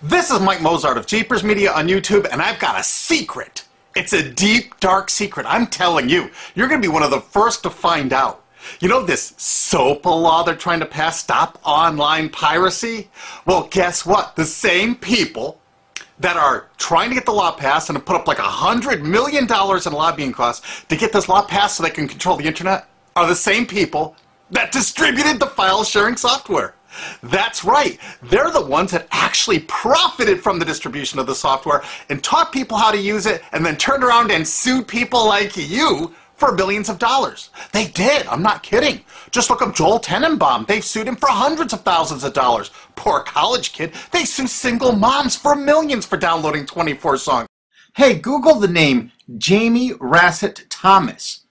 This is Mike Mozart of Jeepers Media on YouTube, and I've got a secret. It's a deep, dark secret. I'm telling you, you're going to be one of the first to find out. You know this SOPA law they're trying to pass, Stop Online Piracy? Well, guess what? The same people that are trying to get the law passed and have put up like $100 million in lobbying costs to get this law passed so they can control the internet are the same people that distributed the file sharing software. That's right. They're the ones that actually profited from the distribution of the software and taught people how to use it and then turned around and sued people like you for billions of dollars. They did. I'm not kidding. Just look up Joel Tenenbaum. They've sued him for hundreds of thousands of dollars. Poor college kid. They sue single moms for millions for downloading 24 songs. Hey, Google the name Jamie Rassett Thomas.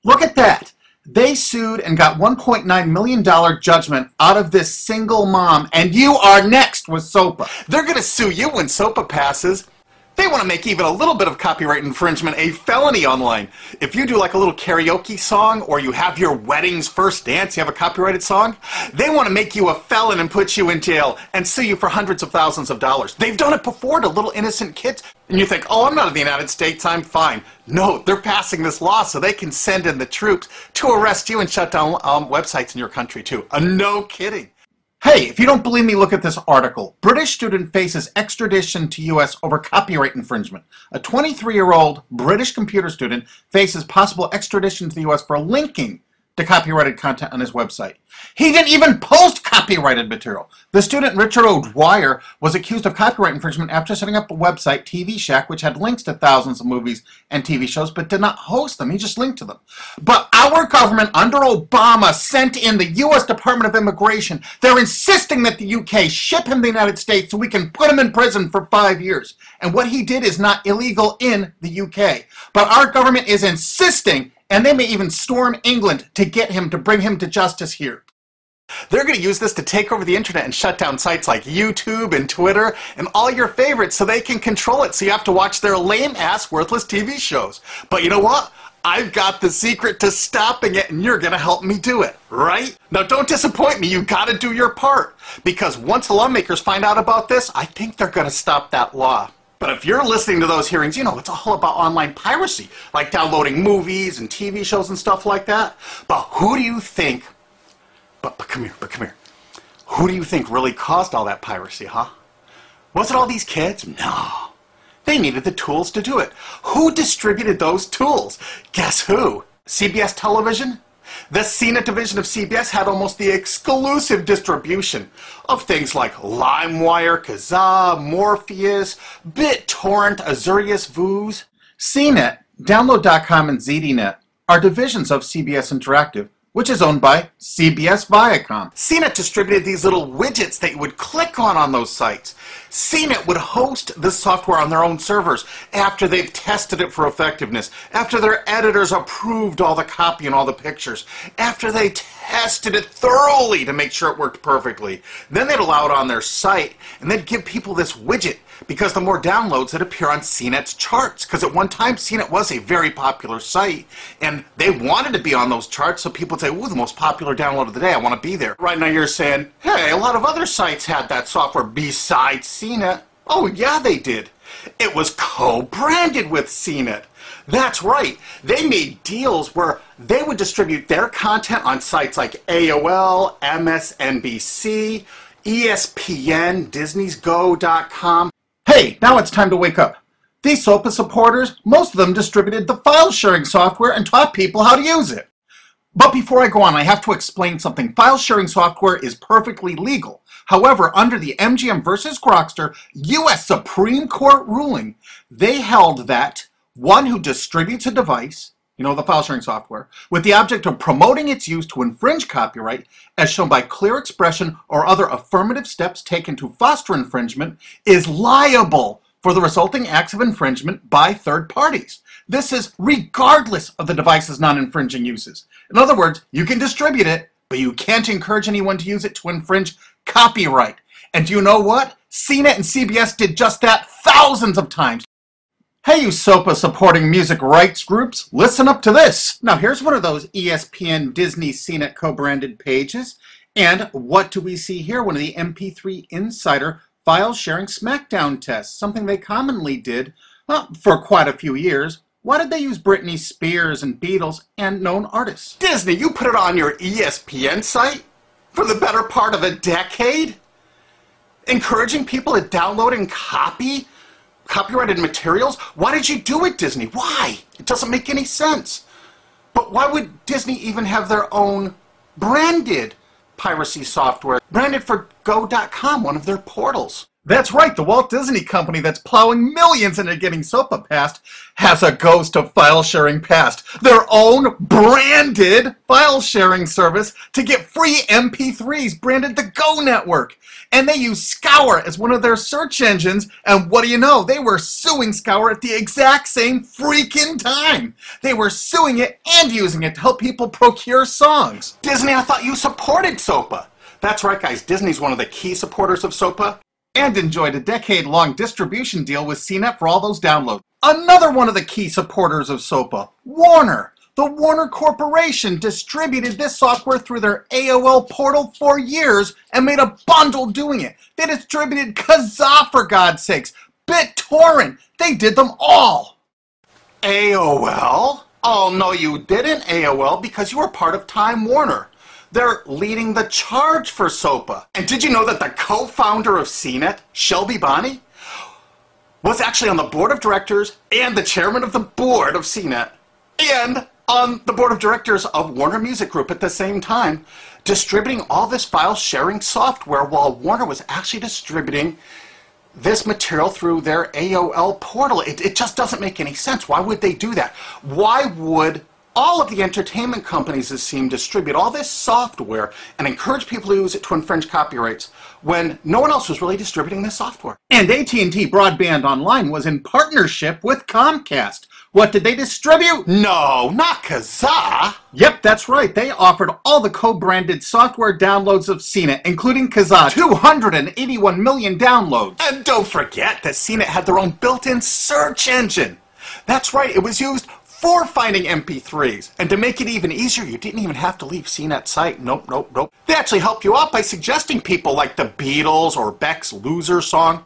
Look at that. They sued and got $1.9 million judgment out of this single mom, and you are next with SOPA. They're going to sue you when SOPA passes. They want to make even a little bit of copyright infringement a felony online. If you do like a little karaoke song, or you have your wedding's first dance, you have a copyrighted song, they want to make you a felon and put you in jail and sue you for hundreds of thousands of dollars. They've done it before to little innocent kids. And you think, oh, I'm not in the United States, I'm fine. No, they're passing this law so they can send in the troops to arrest you and shut down websites in your country too. No kidding. Hey, if you don't believe me, look at this article. British student faces extradition to U.S. over copyright infringement. A 23-year-old British computer student faces possible extradition to the U.S. for linking to copyrighted content on his website. He didn't even post copyrighted material. The student, Richard O'Dwyer, was accused of copyright infringement after setting up a website, TV Shack, which had links to thousands of movies and TV shows, but did not host them. He just linked to them. But our government, under Obama, sent in the U.S. Department of Immigration. They're insisting that the U.K. ship him to the United States so we can put him in prison for 5 years. And what he did is not illegal in the U.K. But our government is insisting, and they may even storm England to get him, to bring him to justice here. They're going to use this to take over the internet and shut down sites like YouTube and Twitter and all your favorites so they can control it, so you have to watch their lame-ass, worthless TV shows. But you know what? I've got the secret to stopping it, and you're going to help me do it, right? Now, don't disappoint me. You've got to do your part. Because once the lawmakers find out about this, I think they're going to stop that law. But if you're listening to those hearings, you know, it's all about online piracy, like downloading movies and TV shows and stuff like that. But who do you think, but come here. Who do you think really caused all that piracy, huh? Was it all these kids? No. They needed the tools to do it. Who distributed those tools? Guess who? CBS Television? The CNET division of CBS had almost the exclusive distribution of things like LimeWire, Kazaa, Morpheus, BitTorrent, Azurius, Vooz. CNET, Download.com, and ZDNet are divisions of CBS Interactive, which is owned by CBS Viacom. CNET distributed these little widgets that you would click on those sites. CNET would host this software on their own servers after they've tested it for effectiveness, after their editors approved all the copy and all the pictures, after they tested it thoroughly to make sure it worked perfectly. Then they'd allow it on their site, and they'd give people this widget, because the more downloads that appear on CNET's charts. Because at one time, CNET was a very popular site, and they wanted to be on those charts, so people would say, ooh, the most popular download of the day, I want to be there. Right now you're saying, hey, a lot of other sites had that software besides CNET. Oh, yeah, they did. It was co-branded with CNET. That's right. They made deals where they would distribute their content on sites like AOL, MSNBC, ESPN, Disney'sGo.com. Hey, now it's time to wake up. These SOPA supporters, most of them distributed the file sharing software and taught people how to use it. But before I go on, I have to explain something. File sharing software is perfectly legal. However, under the MGM versus Grokster U.S. Supreme Court ruling, they held that one who distributes a device, you know, the file sharing software, with the object of promoting its use to infringe copyright, as shown by clear expression or other affirmative steps taken to foster infringement, is liable for the resulting acts of infringement by third parties. This is regardless of the device's non-infringing uses. In other words, you can distribute it, but you can't encourage anyone to use it to infringe copyright. And do you know what? CNET and CBS did just that thousands of times. Hey, you SOPA supporting music rights groups, listen up to this. Now here's one of those ESPN, Disney, CNET co-branded pages. And what do we see here? One of the MP3 Insider file sharing smackdown tests, something they commonly did for quite a few years. Why did they use Britney Spears and Beatles and known artists? Disney, you put it on your ESPN site for the better part of a decade? Encouraging people to download and copy copyrighted materials? Why did you do it, Disney? Why? It doesn't make any sense. But why would Disney even have their own branded piracy software, branded for Go.com, one of their portals? That's right, the Walt Disney Company that's plowing millions into getting SOPA passed has a ghost of file sharing past. Their own branded file sharing service to get free MP3s branded the Go Network. And they use Scour as one of their search engines, and what do you know? They were suing Scour at the exact same freaking time. They were suing it and using it to help people procure songs. Disney, I thought you supported SOPA. That's right, guys, Disney's one of the key supporters of SOPA. And enjoyed a decade-long distribution deal with CNET for all those downloads. Another one of the key supporters of SOPA, Warner. The Warner Corporation distributed this software through their AOL portal for years and made a bundle doing it. They distributed Kazaa, for God's sakes, BitTorrent. They did them all. AOL? Oh, no, you didn't, AOL, because you were part of Time Warner. They're leading the charge for SOPA. And did you know that the co-founder of CNET, Shelby Bonney, was actually on the board of directors and the chairman of the board of CNET and on the board of directors of Warner Music Group at the same time, distributing all this file sharing software while Warner was actually distributing this material through their AOL portal. It just doesn't make any sense. Why would they do that? Why would all of the entertainment companies that seem distribute all this software and encourage people to use it to infringe copyrights when no one else was really distributing this software? And AT&T Broadband Online was in partnership with Comcast. What did they distribute? No, not Kazaa. Yep, that's right. They offered all the co-branded software downloads of CNET, including Kazaa, 281 million downloads. And don't forget that CNET had their own built-in search engine. That's right, it was used for finding MP3s. And to make it even easier, you didn't even have to leave CNET's site. Nope, nope, nope. They actually help you out by suggesting people like the Beatles or Beck's Loser song.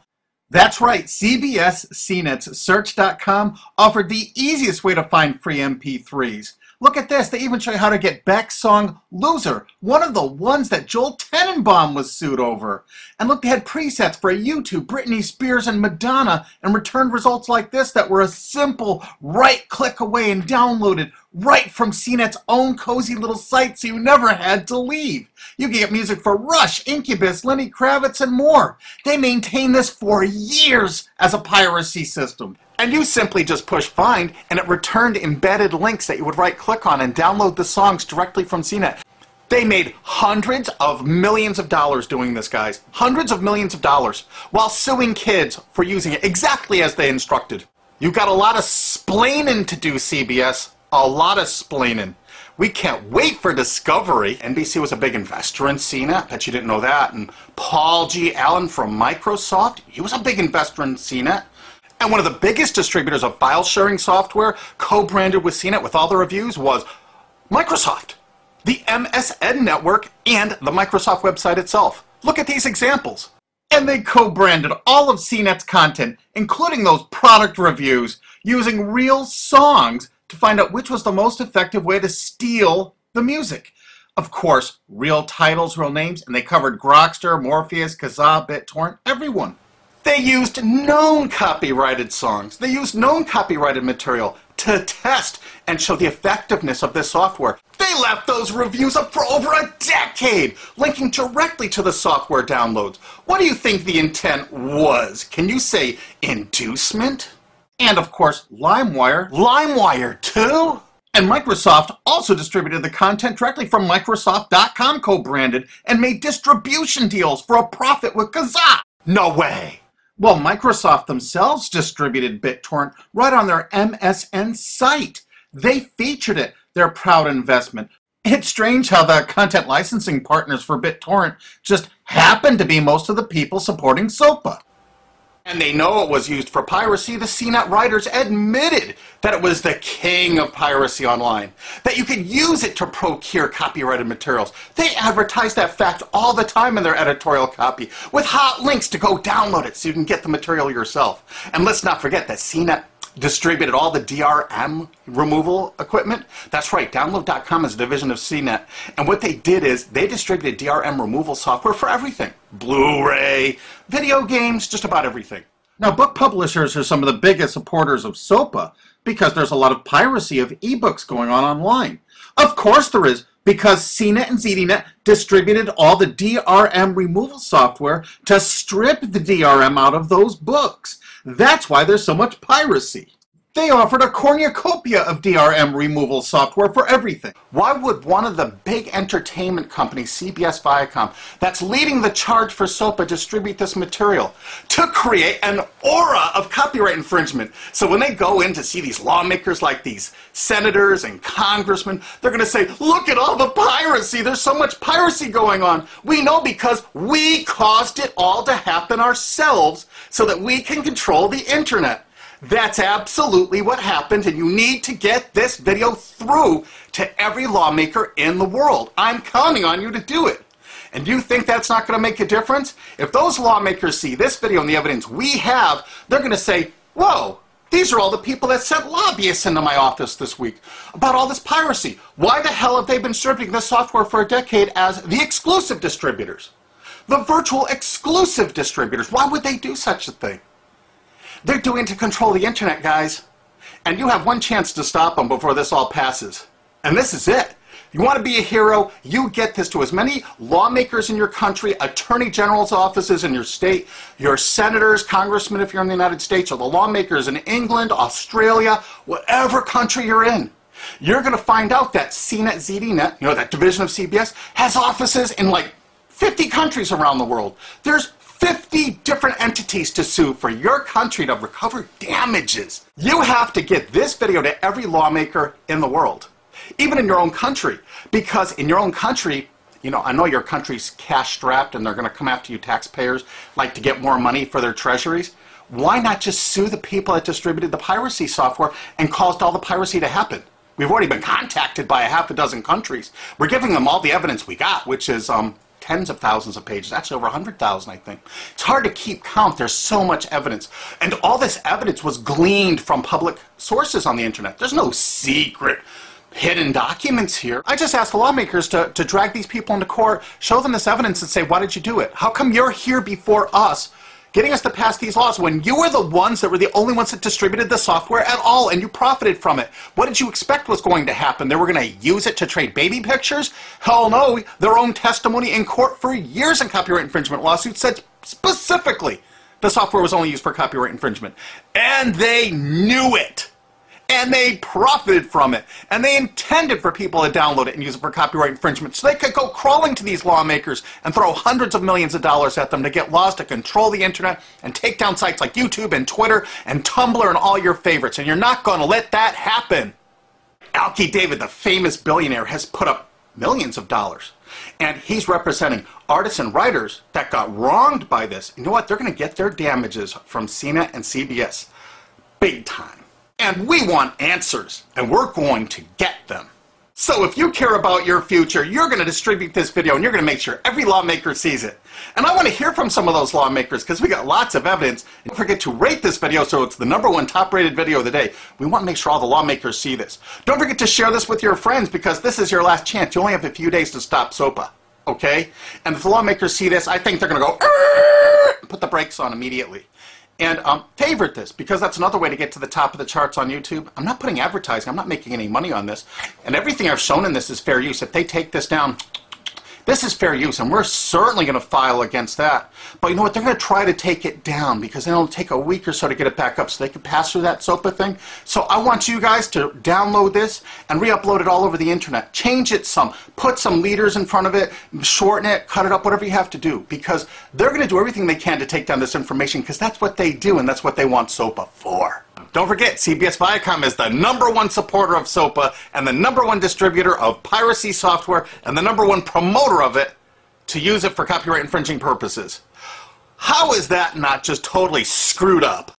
That's right, CBS CNET's Search.com offered the easiest way to find free MP3s. Look at this, they even show you how to get Beck's song Loser, one of the ones that Joel Tenenbaum was sued over. And look, they had presets for YouTube, Britney Spears, and Madonna, and returned results like this that were a simple right-click away and downloaded right from CNET's own cozy little site, so you never had to leave. You can get music for Rush, Incubus, Lenny Kravitz, and more. They maintained this for years as a piracy system. And you simply just push find, and it returned embedded links that you would right-click on and download the songs directly from CNET. They made hundreds of millions of dollars doing this, guys. Hundreds of millions of dollars, while suing kids for using it exactly as they instructed. You got a lot of splaining to do, CBS. A lot of splaining. We can't wait for Discovery. NBC was a big investor in CNET. Bet you didn't know that. And Paul G. Allen from Microsoft, he was a big investor in CNET. And one of the biggest distributors of file sharing software co-branded with CNET with all the reviews was Microsoft, the MSN network, and the Microsoft website itself. Look at these examples. And they co-branded all of CNET's content, including those product reviews, using real songs to find out which was the most effective way to steal the music. Of course, real titles, real names, and they covered Grokster, Morpheus, Kazaa, BitTorrent, everyone. They used known copyrighted songs. They used known copyrighted material to test and show the effectiveness of this software. They left those reviews up for over a decade, linking directly to the software downloads. What do you think the intent was? Can you say inducement? And of course, LimeWire. LimeWire too? And Microsoft also distributed the content directly from Microsoft.com co-branded and made distribution deals for a profit with Kazaa. No way. Well, Microsoft themselves distributed BitTorrent right on their MSN site. They featured it, their proud investment. It's strange how the content licensing partners for BitTorrent just happen to be most of the people supporting SOPA. And they know it was used for piracy. The CNET writers admitted that it was the king of piracy online, that you could use it to procure copyrighted materials. They advertise that fact all the time in their editorial copy with hot links to go download it so you can get the material yourself. And let's not forget that CNET distributed all the DRM removal equipment. That's right, Download.com is a division of CNET. And what they did is they distributed DRM removal software for everything. Blu-ray, video games, just about everything. Now, book publishers are some of the biggest supporters of SOPA because there's a lot of piracy of ebooks going on online. Of course there is, because CNET and ZDNet distributed all the DRM removal software to strip the DRM out of those books. That's why there's so much piracy. They offered a cornucopia of DRM removal software for everything. Why would one of the big entertainment companies, CBS Viacom, that's leading the charge for SOPA, distribute this material? To create an aura of copyright infringement. So when they go in to see these lawmakers like these senators and congressmen, they're going to say, look at all the piracy. There's so much piracy going on. We know because we caused it all to happen ourselves so that we can control the internet. That's absolutely what happened, and you need to get this video through to every lawmaker in the world. I'm counting on you to do it. And you think that's not going to make a difference? If those lawmakers see this video and the evidence we have, they're going to say, whoa, these are all the people that sent lobbyists into my office this week about all this piracy. Why the hell have they been distributing this software for a decade as the exclusive distributors? The virtual exclusive distributors. Why would they do such a thing? They're doing it to control the internet, guys. And you have one chance to stop them before this all passes. And this is it. You want to be a hero, you get this to as many lawmakers in your country, attorney general's offices in your state, your senators, congressmen if you're in the United States, or the lawmakers in England, Australia, whatever country you're in. You're going to find out that CNET, ZDNet, you know, that division of CBS, has offices in like 50 countries around the world. There's 50 different entities to sue for your country to recover damages. You have to get this video to every lawmaker in the world, even in your own country, because in your own country, you know, I know your country's cash strapped and they're going to come after you taxpayers like to get more money for their treasuries. Why not just sue the people that distributed the piracy software and caused all the piracy to happen? We've already been contacted by a half a dozen countries. We're giving them all the evidence we got, which is tens of thousands of pages. Actually over 100,000, I think. It's hard to keep count. There's so much evidence. And all this evidence was gleaned from public sources on the internet. There's no secret hidden documents here. I just asked the lawmakers to drag these people into court, show them this evidence and say, why did you do it? How come you're here before us getting us to pass these laws when you were the ones that were the only ones that distributed the software at all and you profited from it? What did you expect was going to happen? They were going to use it to trade baby pictures? Hell no. Their own testimony in court for years in copyright infringement lawsuits said specifically the software was only used for copyright infringement. And they knew it. And they profited from it. And they intended for people to download it and use it for copyright infringement so they could go crawling to these lawmakers and throw hundreds of millions of dollars at them to get laws to control the internet and take down sites like YouTube and Twitter and Tumblr and all your favorites. And you're not going to let that happen. Alki David, the famous billionaire, has put up millions of dollars. And he's representing artists and writers that got wronged by this. You know what? They're going to get their damages from CNET and CBS. Big time. And we want answers, and we're going to get them. So if you care about your future, you're going to distribute this video, and you're going to make sure every lawmaker sees it. And I want to hear from some of those lawmakers, because we got lots of evidence. Don't forget to rate this video so it's the #1 top-rated video of the day. We want to make sure all the lawmakers see this. Don't forget to share this with your friends, because this is your last chance. You only have a few days to stop SOPA, okay? And if the lawmakers see this, I think they're going to go, put the brakes on immediately. And favorite this, because that's another way to get to the top of the charts on YouTube. I'm not putting advertising. I'm not making any money on this. And everything I've shown in this is fair use. If they take this down, this is fair use, and we're certainly going to file against that. But you know what? They're going to try to take it down because it'll take a week or so to get it back up so they can pass through that SOPA thing. So I want you guys to download this and re-upload it all over the internet. Change it some. Put some leaders in front of it. Shorten it. Cut it up. Whatever you have to do. Because they're going to do everything they can to take down this information because that's what they do and that's what they want SOPA for. Don't forget, CBS Viacom is the #1 supporter of SOPA and the #1 distributor of piracy software and the #1 promoter of it to use it for copyright infringing purposes. How is that not just totally screwed up?